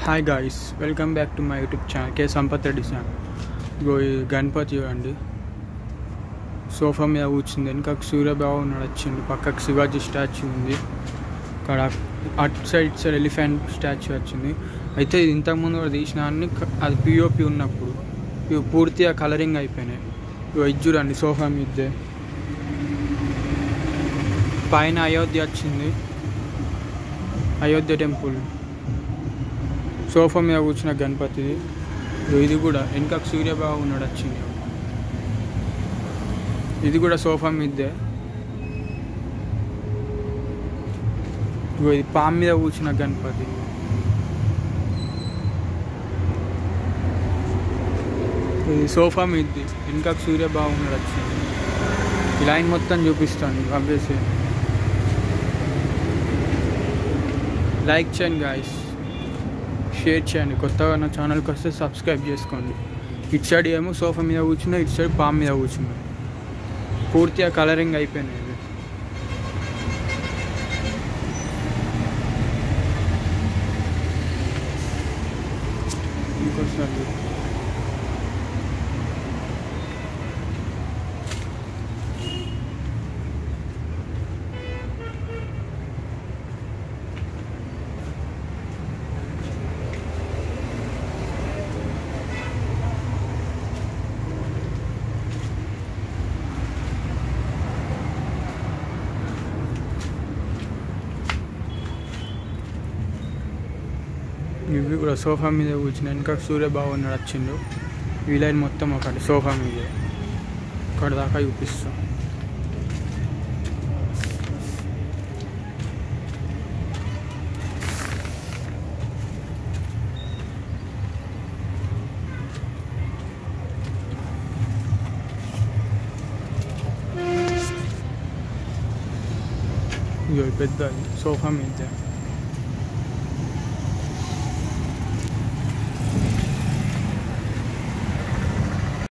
Hi guys, welcome back to my YouTube channel K Sampath Reddy channel. ఇగో ఈ గణపతి చూడండి, sofa మీద కూర్చుంది. వెనకకు సూర్యబాబు నడిచింది, పక్కకు శివాజీ స్టాచ్యూ ఉంది. ఇక్కడ అటు సైడ్ ఎలిఫెంట్ స్టాచ్యూ వచ్చింది. అయితే ఇంతకుముందు కూడా తీసిన అన్ని అది పిఓపి ఉన్నప్పుడు ఇవి పూర్తిగా కలరింగ్ అయిపోయినాయి. ఇగో ఇది చూడండి, సోఫా మీదే పైన అయోధ్య వచ్చింది, అయోధ్య టెంపుల్. సోఫా మీద కూర్చున్న గణపతిది. ఇది కూడా వెనకకు సూర్యబాబు ఉన్నాడు వచ్చింది. ఇది కూడా సోఫా మీదే. ఇది పాము మీద కూర్చున్న గణపతి. ఇది సోఫా మీది, వెనకకు సూర్యబాబు ఉన్నాడు వచ్చింది. ఈ లైన్ మొత్తం చూపిస్తాను. అభ్యసి లైక్ చేయండి గాయస్, షేర్ చేయండి. కొత్తగా నా ఛానల్కి వస్తే సబ్స్క్రైబ్ చేసుకోండి. ఇటు సైడ్ ఏమో సోఫా మీద కూర్చున్నా, ఇటు సైడ్ పాము మీద కూర్చున్నా. పూర్తిగా కలరింగ్ అయిపోయినాయి. ఇంకోసారి ఇవి కూడా సోఫా మీద కూర్చుని ఇంకా సూర్యబాబు ఉన్నాడు వచ్చిండు. ఈ లైన్ మొత్తం ఒకటి సోఫా మీదే, ఇక్కడ దాకా చూపిస్తాం. ఇగో పెద్ద సోఫా మీద